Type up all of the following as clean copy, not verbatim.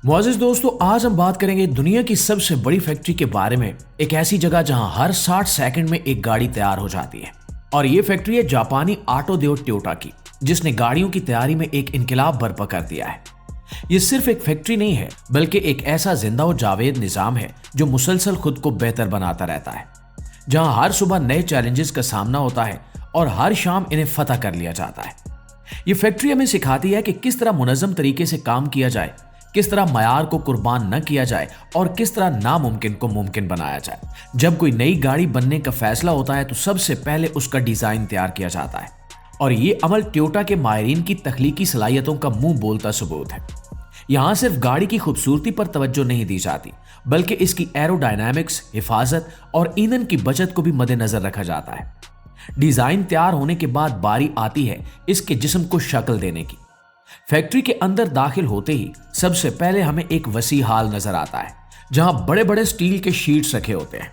मुआज़िज़ दोस्तों, आज हम बात करेंगे दुनिया की सबसे बड़ी फैक्ट्री के बारे में। एक ऐसी जगह जहां हर 60 सेकंड में एक गाड़ी तैयार हो जाती है। और ये फैक्ट्री है जापानी ऑटो देओ टोयोटा की, जिसने गाड़ियों की तैयारी में एक इनकलाब बर्पा कर दिया है। ये सिर्फ एक फैक्ट्री नहीं है, बल्कि एक ऐसा जिंदा और जावेद निजाम है जो मुसलसल खुद को बेहतर बनाता रहता है, जहां हर सुबह नए चैलेंजेस का सामना होता है और हर शाम इन्हें फतह कर लिया जाता है। ये फैक्ट्री हमें सिखाती है कि किस तरह मुनज़्ज़म तरीके से काम किया जाए, किस तरह मयार को कुर्बान न किया जाए और किस तरह नामुमकिन को मुमकिन बनाया जाए। जब कोई नई गाड़ी बनने का फैसला होता है तो सबसे पहले उसका डिजाइन तैयार किया जाता है, और ये अमल टोयोटा के माहिरीन की तख्लीकी सलाहियतों का मुंह बोलता सबूत है। यहाँ सिर्फ गाड़ी की खूबसूरती पर तवज्जो नहीं दी जाती, बल्कि इसकी एरोडायनामिक्स, हिफाजत और ईंधन की बचत को भी मद्देनजर रखा जाता है। डिजाइन तैयार होने के बाद बारी आती है इसके जिस्म को शक्ल देने की। फैक्ट्री के अंदर दाखिल होते ही सबसे पहले हमें एक वसी हाल नजर आता है, जहां बड़े बड़े स्टील के शीट्स रखे होते हैं।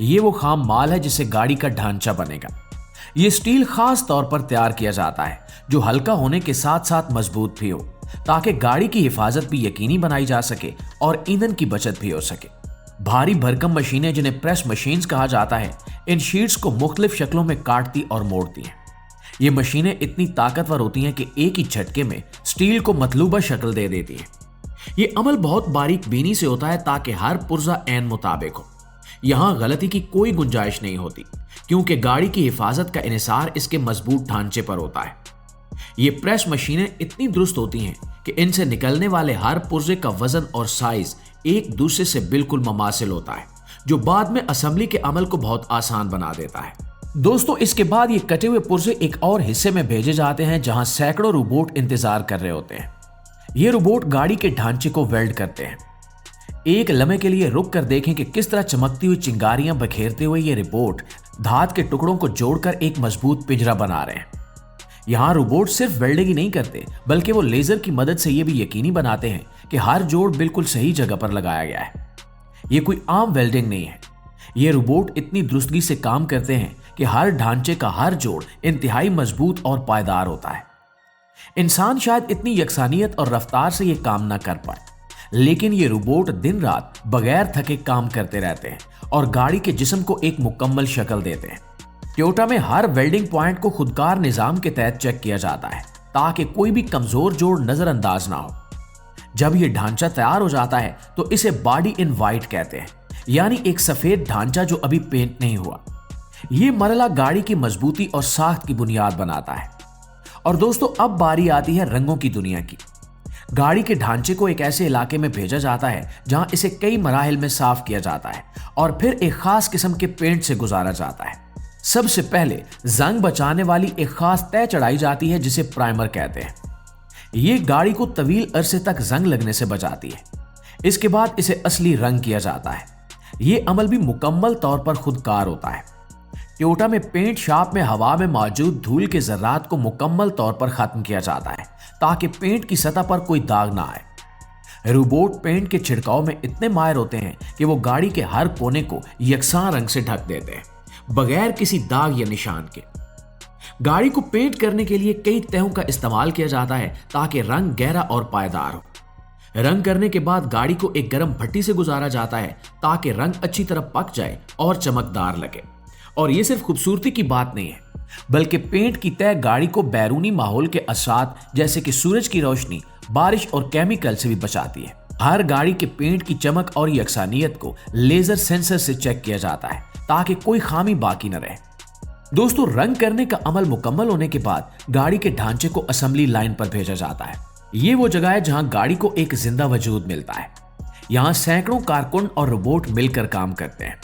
ये वो खाम माल है जिससे गाड़ी का ढांचा बनेगा। ये स्टील खास तौर पर तैयार किया जाता है जो हल्का होने के साथ साथ मजबूत भी हो, ताकि गाड़ी की हिफाजत भी यकीनी बनाई जा सके और ईंधन की बचत भी हो सके। भारी भरकम मशीनें, जिन्हें प्रेस मशीन्स कहा जाता है, इन शीट्स को मुख्तलिफ शक्लों में काटती और मोड़ती हैं। ये मशीनें इतनी ताकतवर होती हैं कि एक ही झटके में स्टील को मतलूबा शक्ल दे देती हैं। ये अमल बहुत बारीक बीनी से होता है ताकि हर पुर्जा ऐन मुताबिक हो। यहाँ गलती की कोई गुंजाइश नहीं होती, क्योंकि गाड़ी की हिफाजत का इन्हिसार इसके मजबूत ढांचे पर होता है। ये प्रेस मशीनें इतनी दुरुस्त होती हैं कि इनसे निकलने वाले हर पुर्जे का वजन और साइज एक दूसरे से बिल्कुल मुमासिल होता है, जो बाद में असेंबली के अमल को बहुत आसान बना देता है। दोस्तों, इसके बाद ये कटे हुए पुर्जे एक और हिस्से में भेजे जाते हैं जहां सैकड़ों रोबोट इंतजार कर रहे होते हैं। ये रोबोट गाड़ी के ढांचे को वेल्ड करते हैं। एक लम्हे के लिए रुक कर देखें कि किस तरह चमकती हुई चिंगारियां बखेरते हुए ये रोबोट धात के टुकड़ों को जोड़कर एक मजबूत पिंजरा बना रहे हैं। यहाँ रोबोट सिर्फ वेल्डिंग ही नहीं करते, बल्कि वो लेजर की मदद से ये भी यकीनी बनाते हैं कि हर जोड़ बिल्कुल सही जगह पर लगाया गया है। ये कोई आम वेल्डिंग नहीं है। ये रोबोट इतनी दुरुस्तगी से काम करते हैं कि हर ढांचे का हर जोड़ इंतहाई मजबूत और पायदार होता है। इंसान शायद इतनी यकसानियत और रफ्तार से ये काम ना कर पाए, लेकिन ये रोबोट दिन रात बगैर थके काम करते रहते हैं और गाड़ी के जिस्म को एक मुकम्मल शक्ल देते हैं। टोयोटा में हर वेल्डिंग पॉइंट को खुदकार निजाम के तहत चेक किया जाता है, ताकि कोई भी कमजोर जोड़ नजरअंदाज ना हो। जब ये ढांचा तैयार हो जाता है तो इसे बॉडी इन वाइट कहते हैं, यानी एक सफेद ढांचा जो अभी पेंट नहीं हुआ। ये मरला गाड़ी की मजबूती और साख्त की बुनियाद बनाता है। और दोस्तों, अब बारी आती है रंगों की दुनिया की। गाड़ी के ढांचे को एक ऐसे इलाके में भेजा जाता है जहां इसे कई मराहिल में साफ किया जाता है और फिर एक खास किस्म के पेंट से गुजारा जाता है। सबसे पहले जंग बचाने वाली एक खास तय चढ़ाई जाती है जिसे प्राइमर कहते हैं। ये गाड़ी को तवील अरसे तक जंग लगने से बचाती है। इसके बाद इसे असली रंग किया जाता है। ये अमल भी मुकम्मल तौर पर खुदकार होता है। टोयोटा में पेंट शॉप में हवा में मौजूद धूल के जर्रात को मुकम्मल तौर पर खत्म किया जाता है, ताकि पेंट की सतह पर कोई दाग ना आए। रोबोट पेंट के छिड़काव में इतने माहिर होते हैं कि वो गाड़ी के हर कोने को यकसां रंग से ढक देते हैं, बगैर किसी दाग या निशान के। गाड़ी को पेंट करने के लिए कई तहों का इस्तेमाल किया जाता है ताकि रंग गहरा और पायदार हो। रंग करने के बाद गाड़ी को एक गर्म भट्टी से गुजारा जाता है ताकि रंग अच्छी तरह पक जाए और चमकदार लगे। और ये सिर्फ खूबसूरती की बात नहीं है, बल्कि पेंट की तय गाड़ी को बैरूनी माहौल के असरात जैसे कि सूरज की रोशनी, बारिश और केमिकल से भी बचाती है। हर गाड़ी के पेंट की चमक और यकसानियत को लेजर सेंसर से चेक किया जाता है ताकि कोई खामी बाकी न रहे। दोस्तों, रंग करने का अमल मुकम्मल होने के बाद गाड़ी के ढांचे को असेंबली लाइन पर भेजा जाता है। ये वो जगह है जहां गाड़ी को एक जिंदा वजूद मिलता है। यहाँ सैकड़ों कारकुन और रोबोट मिलकर काम करते हैं।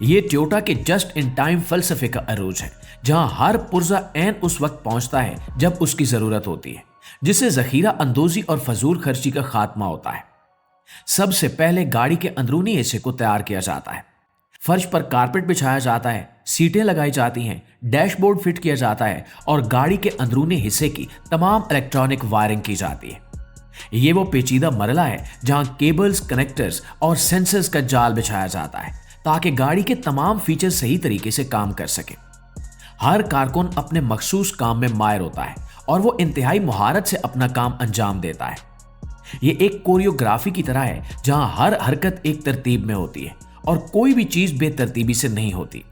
ये टोयोटा के जस्ट इन टाइम फलसफे का अरूज है, जहां हर पुर्जा ऐन उस वक्त पहुंचता है जब उसकी जरूरत होती है, जिससे जखीरा अंदोजी और फजूल खर्ची का खात्मा होता है। सबसे पहले गाड़ी के अंदरूनी हिस्से को तैयार किया जाता है। फर्श पर कारपेट बिछाया जाता है, सीटें लगाई जाती हैं, डैशबोर्ड फिट किया जाता है और गाड़ी के अंदरूनी हिस्से की तमाम इलेक्ट्रॉनिक वायरिंग की जाती है। ये वो पेचीदा मरला है जहां केबल्स, कनेक्टर्स और सेंसर्स का जाल बिछाया जाता है ताकि गाड़ी के तमाम फीचर सही तरीके से काम कर सके। हर कारकुन अपने मखसूस काम में माहिर होता है और वो इंतहाई महारत से अपना काम अंजाम देता है। ये एक कोरियोग्राफी की तरह है जहां हर हरकत एक तरतीब में होती है और कोई भी चीज बेतरतीबी से नहीं होती।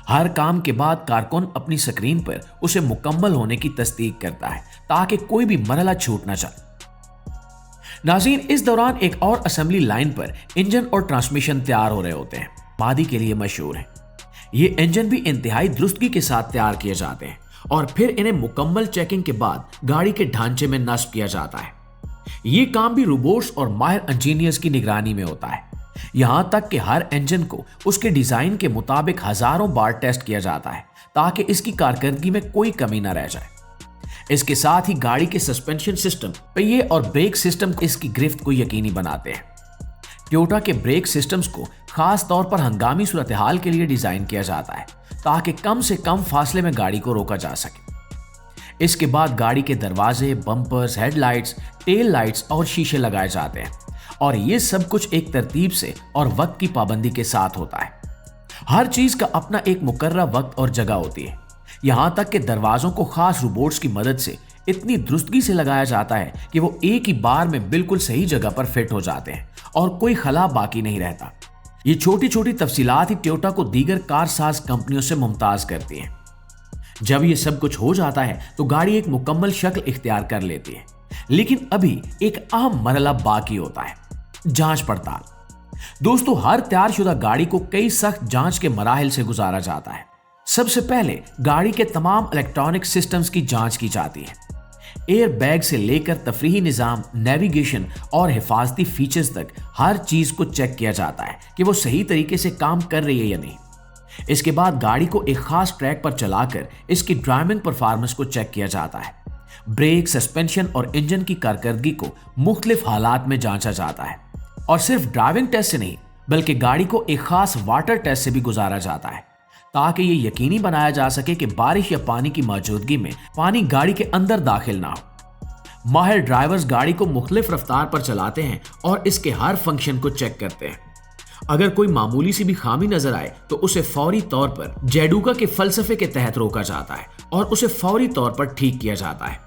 हर काम के बाद कारकुन अपनी स्क्रीन पर उसे मुकम्मल होने की तस्दीक करता है ताकि कोई भी मरहला छूट ना जाए। नाज़रीन, इस दौरान एक और असेंबली लाइन पर इंजन और ट्रांसमिशन तैयार हो रहे होते हैं। मादी के लिए मशहूर है। ये इंजन भी इंतहाई दुरुस्तगी के साथ तैयार किए जाते हैं और फिर इन्हें मुकम्मल चेकिंग के बाद गाड़ी के ढांचे में नस्ब किया जाता है। ये काम भी रोबोट्स और माहिर इंजीनियर्स की निगरानी में होता है। यहां तक कि हर इंजन को उसके डिजाइन के मुताबिक हजारों बार टेस्ट किया जाता है ताकि इसकी कारकर्दगी में कोई कमी न रह जाए। इसके साथ ही गाड़ी के सस्पेंशन सिस्टम, पहिए और ब्रेक सिस्टम इसकी गिरफ्त को यकीनी बनाते हैं। टोयोटा के ब्रेक सिस्टम्स को खास तौर पर हंगामी सूरत हाल के लिए डिजाइन किया जाता है ताकि कम से कम फासले में गाड़ी को रोका जा सके। इसके बाद गाड़ी के दरवाजे, बम्पर्स, हेडलाइट्स, टेल लाइट्स और शीशे लगाए जाते हैं और ये सब कुछ एक तरतीब से और वक्त की पाबंदी के साथ होता है। हर चीज का अपना एक मुकर्रर वक्त और जगह होती है। यहां तक कि दरवाजों को खास रोबोट्स की मदद से इतनी दुरुस्तगी से लगाया जाता है कि वो एक ही बार में बिल्कुल सही जगह पर फिट हो जाते हैं और कोई खला बाकी नहीं रहता। ये छोटी छोटी तफसीलात ही टोयोटा को दीगर कार साज कंपनियों से मुमताज करती हैं। जब ये सब कुछ हो जाता है तो गाड़ी एक मुकम्मल शक्ल इख्तियार कर लेती है। लेकिन अभी एक अहम मरहला बाकी होता है, जांच पड़ताल। दोस्तों, हर तैयारशुदा गाड़ी को कई सख्त जांच के मराहिल से गुजारा जाता है। सबसे पहले गाड़ी के तमाम इलेक्ट्रॉनिक सिस्टम्स की जांच की जाती है। एयर बैग से लेकर तफरीही निज़ाम, नेविगेशन और हिफाजती फीचर्स तक हर चीज को चेक किया जाता है कि वो सही तरीके से काम कर रही है या नहीं। इसके बाद गाड़ी को एक खास ट्रैक पर चलाकर इसकी ड्राइविंग परफॉर्मेंस को चेक किया जाता है। ब्रेक, सस्पेंशन और इंजन की कारकर्दगी को मुख्तलिफ हालात में जांचा जाता है और सिर्फ ड्राइविंग टेस्ट से नहीं बल्कि गाड़ी को एक खास वाटर टेस्ट से भी गुजारा जाता है ताकि ये यकीनी बनाया जा सके कि बारिश या पानी की मौजूदगी में पानी गाड़ी के अंदर दाखिल ना हो। माहिर ड्राइवर्स गाड़ी को मुख्तलिफ रफ्तार पर चलाते हैं और इसके हर फंक्शन को चेक करते हैं। अगर कोई मामूली सी भी खामी नजर आए तो उसे फौरी तौर पर जैडुका के फलसफे के तहत रोका जाता है और उसे फौरी तौर पर ठीक किया जाता है।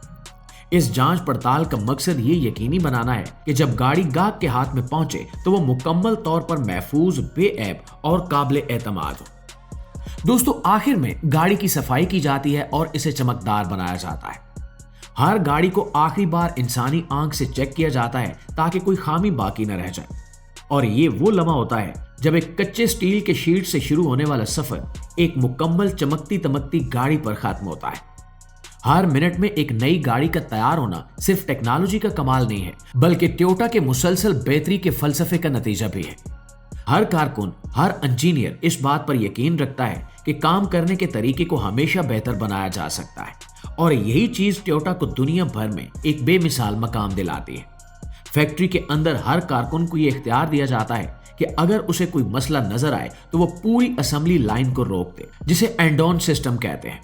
इस जांच पड़ताल का मकसद ये यकीनी बनाना है कि जब गाड़ी गाहक के हाथ में पहुंचे तो वो मुकम्मल तौर पर महफूज, बेऐब और काबिल एतमाद हो। दोस्तों, आखिर में गाड़ी की सफाई की जाती है और इसे चमकदार बनाया जाता है। हर गाड़ी को आखिरी बार इंसानी आंख से चेक किया जाता है ताकि कोई खामी बाकी न रह जाए। और ये वो लम्हा होता है जब एक कच्चे स्टील के शीट से शुरू होने वाला सफर एक मुकम्मल चमकती तमकती गाड़ी पर खत्म होता है। हर मिनट में एक नई गाड़ी का तैयार होना सिर्फ टेक्नोलॉजी का कमाल नहीं है बल्कि टोयोटा के मुसलसल बेहतरी के फलसफे का नतीजा भी है। हर कारकुन, हर इंजीनियर इस बात पर यकीन रखता है कि काम करने के तरीके को हमेशा बेहतर बनाया जा सकता है और यही चीज टोयोटा को दुनिया भर में एक बेमिसाल मकाम दिलाती है। फैक्ट्री के अंदर हर कारकुन को यह इख्तियार दिया जाता है कि अगर उसे कोई मसला नजर आए तो वो पूरी असेंबली लाइन को रोक दे, जिसे एंड ऑन सिस्टम कहते हैं।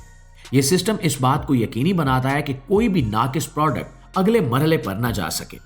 यह सिस्टम इस बात को यकीनी बनाता है कि कोई भी नाकिस प्रोडक्ट अगले मरहले पर ना जा सके।